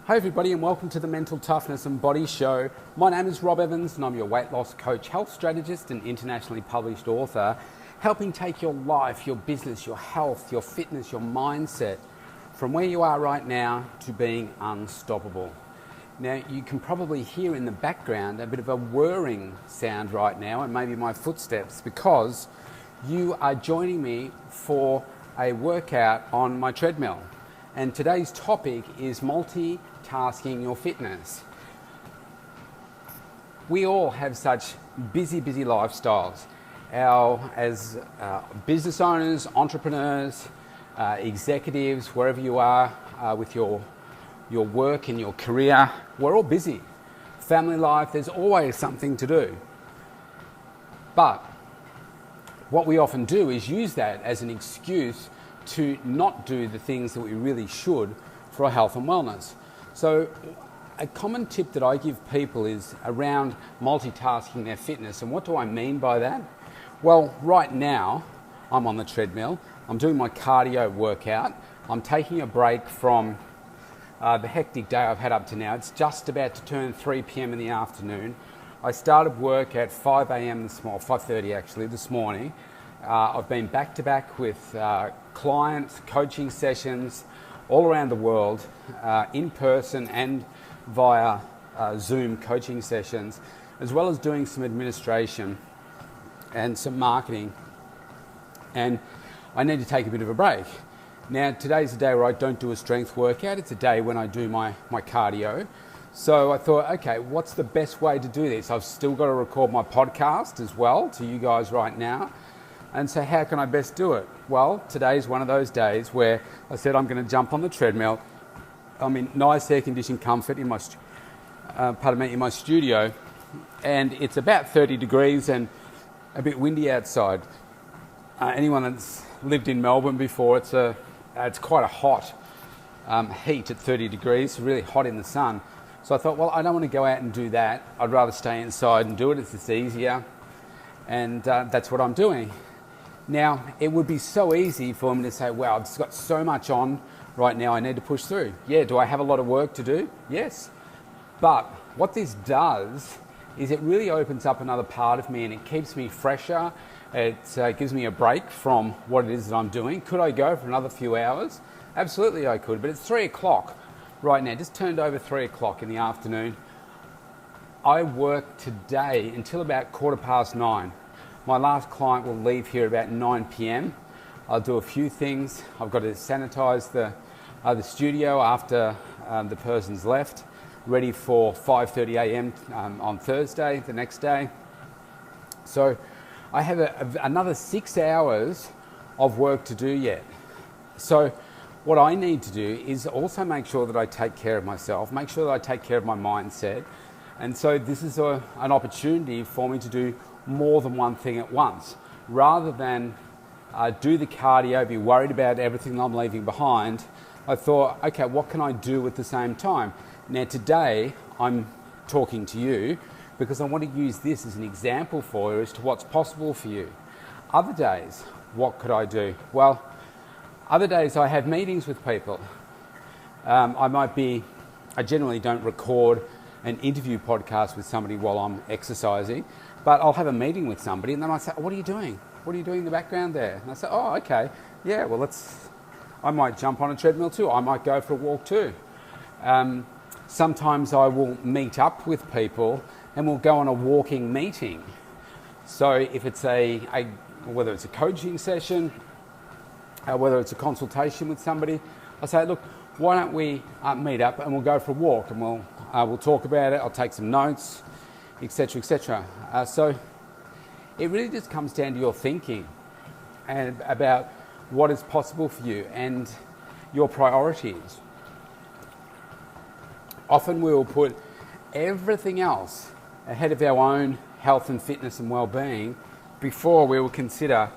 Hi everybody and welcome to the Mental Toughness and Body Show. My name is Rob Evans and I'm your weight loss coach, health strategist and internationally published author, helping take your life, your business, your health, your fitness, your mindset from where you are right now to being unstoppable. Now you can probably hear in the background a bit of a whirring sound right now and maybe my footsteps because you are joining me for a workout on my treadmill. And today's topic is multitasking your fitness. We all have such busy lifestyles. As business owners, entrepreneurs, executives, wherever you are with your work and your career, we're all busy. Family life, there's always something to do. But what we often do is use that as an excuse to not do the things that we really should for our health and wellness. So a common tip that I give people is around multitasking their fitness. And what do I mean by that? Well, right now I'm on the treadmill. I'm doing my cardio workout. I'm taking a break from the hectic day I've had up to now. It's just about to turn 3 p.m. in the afternoon. I started work at 5 a.m. 5:30 actually this morning. I've been back to back with clients, coaching sessions all around the world, in person and via Zoom coaching sessions, as well as doing some administration and some marketing. And I need to take a bit of a break. Now, today's a day where I don't do a strength workout. It's a day when I do my cardio. So I thought, okay, what's the best way to do this? I've still got to record my podcast as well to you guys right now. And so how can I best do it? Well, today's one of those days where I said I'm going to jump on the treadmill. I'm in nice air-conditioned comfort in my, in my studio, and it's about 30 degrees and a bit windy outside. Anyone that's lived in Melbourne before, it's quite a hot heat at 30 degrees, really hot in the sun. So I thought, well, I don't want to go out and do that. I'd rather stay inside and do it. It's just easier, and that's what I'm doing. Now, it would be so easy for me to say, wow, I've just got so much on right now, I need to push through. Yeah, do I have a lot of work to do? Yes. But what this does is it really opens up another part of me and it keeps me fresher. It gives me a break from what it is that I'm doing. Could I go for another few hours? Absolutely I could, but it's 3 o'clock right now, just turned over 3 o'clock in the afternoon. I work today until about 9:15. My last client will leave here about 9 p.m. I'll do a few things. I've got to sanitize the studio after the person's left, ready for 5:30 a.m. On Thursday, the next day. So I have another 6 hours of work to do yet. So what I need to do is also make sure that I take care of myself, make sure that I take care of my mindset. And so this is an opportunity for me to do more than one thing at once. Rather than do the cardio, be worried about everything I'm leaving behind, I thought, okay, what can I do at the same time? Now today, I'm talking to you because I want to use this as an example for you as to what's possible for you. Other days, what could I do? Well, other days I have meetings with people. I generally don't record an interview podcast with somebody while I'm exercising, but I'll have a meeting with somebody and then I say, what are you doing? What are you doing in the background there? And I say, oh, okay. Yeah, well, I might jump on a treadmill too. I might go for a walk too. Sometimes I will meet up with people and we'll go on a walking meeting. So if it's whether it's a coaching session, whether it's a consultation with somebody, I say, look, why don't we meet up and we'll go for a walk and we'll talk about it. I'll take some notes, etc., etc. So it really just comes down to your thinking and about what is possible for you and your priorities. Often we will put everything else ahead of our own health and fitness and well-being before we will consider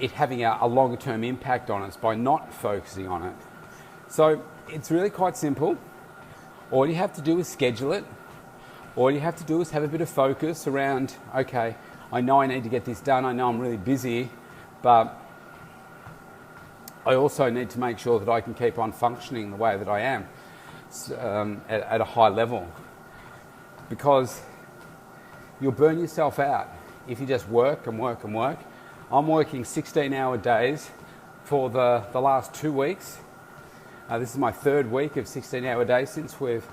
it having a longer-term impact on us by not focusing on it. So it's really quite simple. All you have to do is schedule it. All you have to do is have a bit of focus around, okay, I know I need to get this done. I know I'm really busy, but I also need to make sure that I can keep on functioning the way that I am at a high level, because you'll burn yourself out if you just work and work and work. I'm working 16-hour days for the last 2 weeks. This is my third week of 16-hour days since we've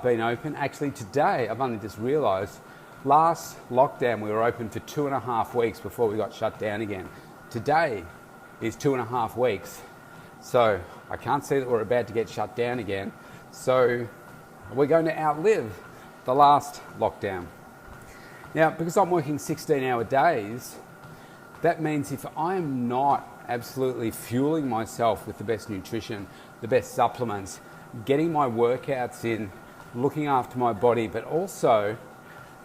been open. Actually, today, I've only just realised, last lockdown we were open for 2.5 weeks before we got shut down again. Today is 2.5 weeks. So I can't see that we're about to get shut down again. So we're going to outlive the last lockdown. Now, because I'm working 16-hour days, that means if I'm not absolutely fueling myself with the best nutrition, the best supplements, getting my workouts in, looking after my body, but also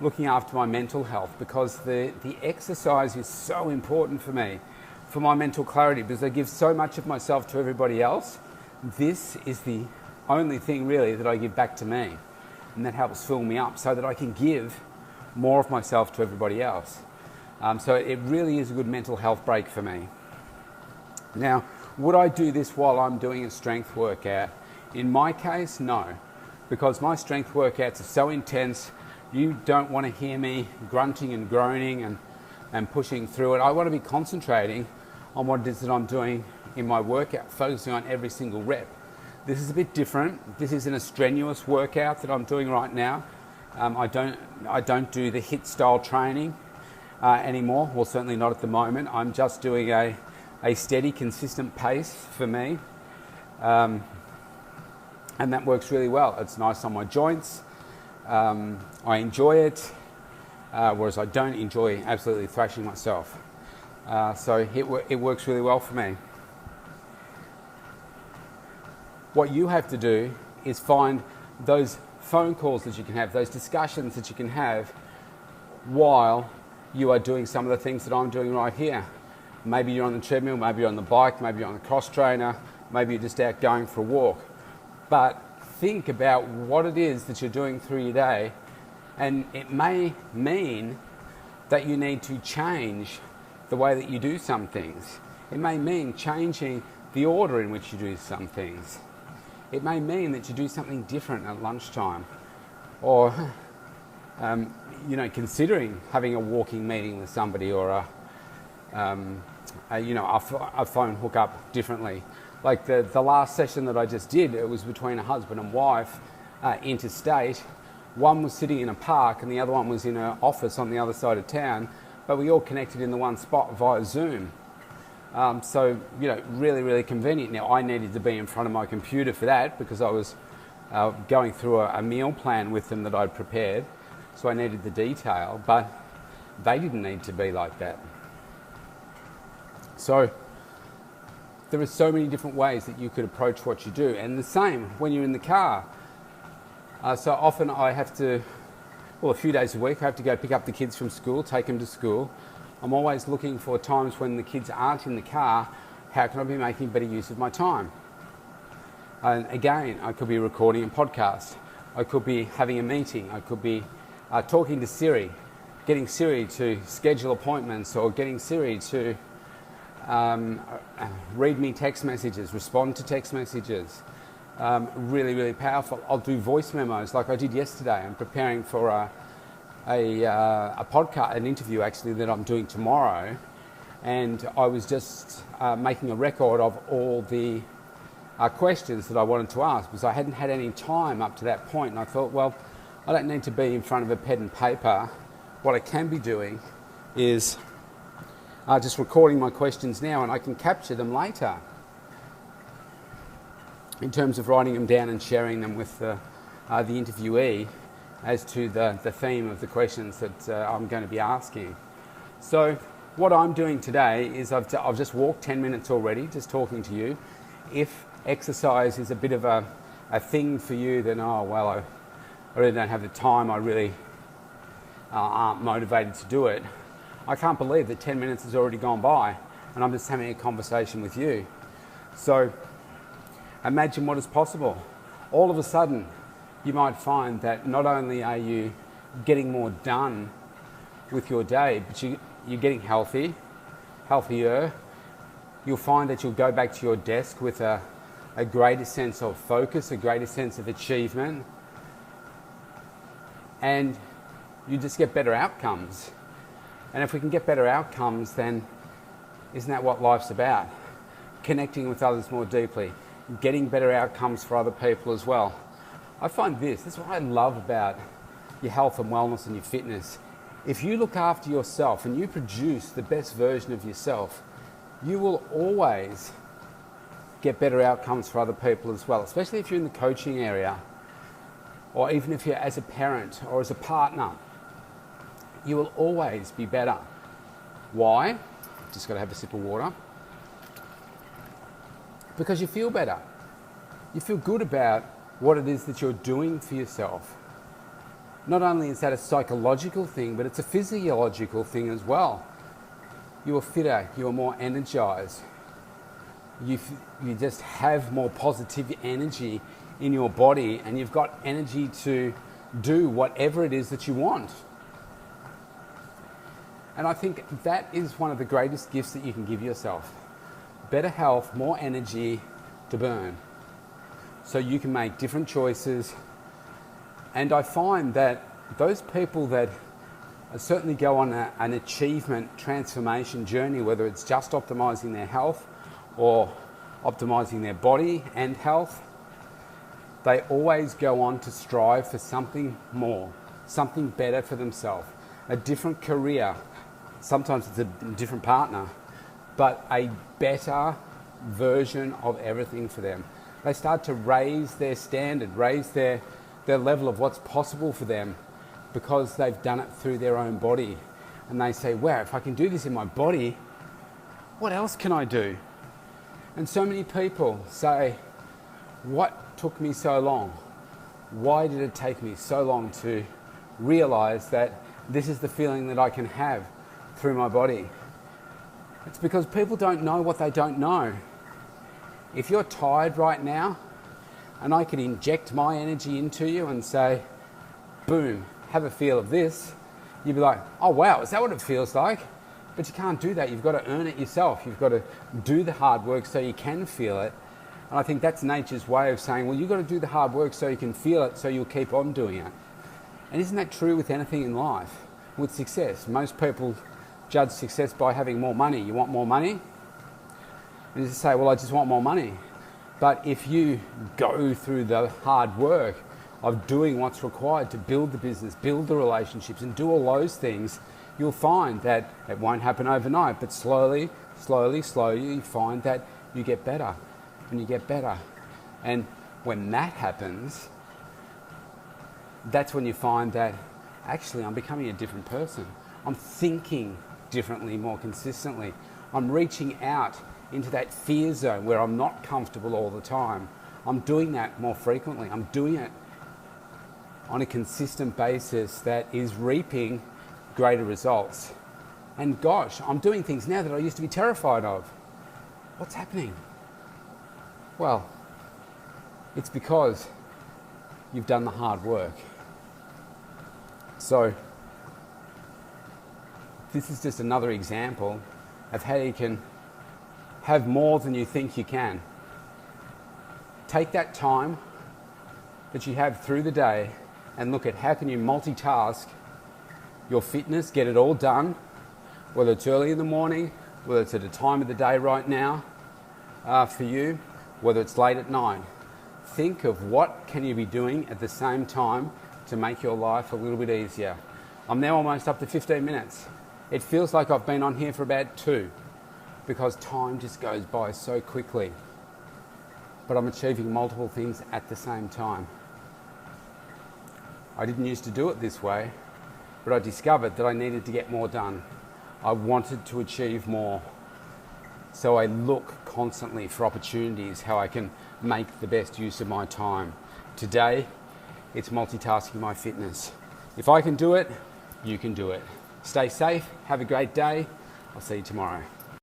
looking after my mental health, because the exercise is so important for me, for my mental clarity, because I give so much of myself to everybody else. This is the only thing really that I give back to me, and that helps fill me up so that I can give more of myself to everybody else. So it really is a good mental health break for me. Now, would I do this while I'm doing a strength workout? In my case, no, because my strength workouts are so intense, you don't want to hear me grunting and groaning and pushing through it. I want to be concentrating on what it is that I'm doing in my workout, focusing on every single rep. This is a bit different. This isn't a strenuous workout that I'm doing right now. I don't do the HIIT style training anymore, well, certainly not at the moment. I'm just doing a steady, consistent pace for me, and that works really well. It's nice on my joints. I enjoy it, whereas I don't enjoy absolutely thrashing myself. So it works really well for me. What you have to do is find those phone calls that you can have, those discussions that you can have while you are doing some of the things that I'm doing right here. Maybe you're on the treadmill, maybe you're on the bike, maybe you're on the cross trainer, maybe you're just out going for a walk. But think about what it is that you're doing through your day, and it may mean that you need to change the way that you do some things. It may mean changing the order in which you do some things. It may mean that you do something different at lunchtime, or considering having a walking meeting with somebody, or a phone hookup differently. Like the last session that I just did, it was between a husband and wife, interstate. One was sitting in a park and the other one was in an office on the other side of town, but we all connected in the one spot via Zoom. So, really, really convenient. Now, I needed to be in front of my computer for that because I was going through a meal plan with them that I'd prepared. So I needed the detail, but they didn't need to be like that. So there are so many different ways that you could approach what you do. And the same when you're in the car. So often I have to, a few days a week, I have to go pick up the kids from school, take them to school. I'm always looking for times when the kids aren't in the car. How can I be making better use of my time? And again, I could be recording a podcast. I could be having a meeting. I could be talking to Siri, getting Siri to schedule appointments, or getting Siri to read me text messages, respond to text messages. Really, really powerful. I'll do voice memos like I did yesterday. I'm preparing for a podcast, an interview actually, that I'm doing tomorrow, and I was just making a record of all the questions that I wanted to ask, because I hadn't had any time up to that point, and I thought, well, I don't need to be in front of a pen and paper. What I can be doing is just recording my questions now, and I can capture them later in terms of writing them down and sharing them with the interviewee as to the theme of the questions that I'm going to be asking. So what I'm doing today is I've just walked 10 minutes already, just talking to you. If exercise is a bit of a thing for you, then, I really don't have the time, I really aren't motivated to do it. I can't believe that 10 minutes has already gone by and I'm just having a conversation with you. So imagine what is possible. All of a sudden, you might find that not only are you getting more done with your day, but you're getting healthier, you'll find that you'll go back to your desk with a greater sense of focus, a greater sense of achievement, and you just get better outcomes. And if we can get better outcomes, then isn't that what life's about? Connecting with others more deeply, getting better outcomes for other people as well. I find this is what I love about your health and wellness and your fitness. If you look after yourself and you produce the best version of yourself, you will always get better outcomes for other people as well, especially if you're in the coaching area, or even if you're as a parent or as a partner. You will always be better. Why? Just got to have a sip of water. Because you feel better. You feel good about what it is that you're doing for yourself. Not only is that a psychological thing, but it's a physiological thing as well. You are fitter, you are more energized. You just have more positive energy in your body, and you've got energy to do whatever it is that you want. And I think that is one of the greatest gifts that you can give yourself. Better health, more energy to burn, so you can make different choices. And I find that those people that certainly go on an achievement transformation journey, whether it's just optimizing their health or optimizing their body and health, they always go on to strive for something more, something better for themselves, a different career. Sometimes it's a different partner, but a better version of everything for them. They start to raise their standard, raise their level of what's possible for them, because they've done it through their own body. And they say, wow, if I can do this in my body, what else can I do? And so many people say, what took me so long? Why did it take me so long to realize that this is the feeling that I can have through my body? It's because people don't know what they don't know. If you're tired right now, and I could inject my energy into you and say, boom, have a feel of this, you'd be like, oh wow, is that what it feels like? But you can't do that. You've got to earn it yourself. You've got to do the hard work so you can feel it. And I think that's nature's way of saying, well, you've got to do the hard work so you can feel it, so you'll keep on doing it. And isn't that true with anything in life? With success, most people judge success by having more money. You want more money? And you just say, well, I just want more money. But if you go through the hard work of doing what's required to build the business, build the relationships, and do all those things, you'll find that it won't happen overnight, but slowly, you find that you get better, and you get better. And when that happens, that's when you find that actually I'm becoming a different person. I'm thinking differently, more consistently. I'm reaching out into that fear zone where I'm not comfortable all the time. I'm doing that more frequently. I'm doing it on a consistent basis that is reaping greater results. And gosh, I'm doing things now that I used to be terrified of. What's happening? Well, it's because you've done the hard work. So this is just another example of how you can have more than you think you can. Take that time that you have through the day and look at how can you multitask your fitness, get it all done, whether it's early in the morning, whether it's at a time of the day right now for you, whether it's late at night. Think of what can you be doing at the same time to make your life a little bit easier. I'm now almost up to 15 minutes. It feels like I've been on here for about 2, because time just goes by so quickly. But I'm achieving multiple things at the same time. I didn't used to do it this way, but I discovered that I needed to get more done. I wanted to achieve more. So I look constantly for opportunities, how I can make the best use of my time. Today, it's multitasking my fitness. If I can do it, you can do it. Stay safe, have a great day. I'll see you tomorrow.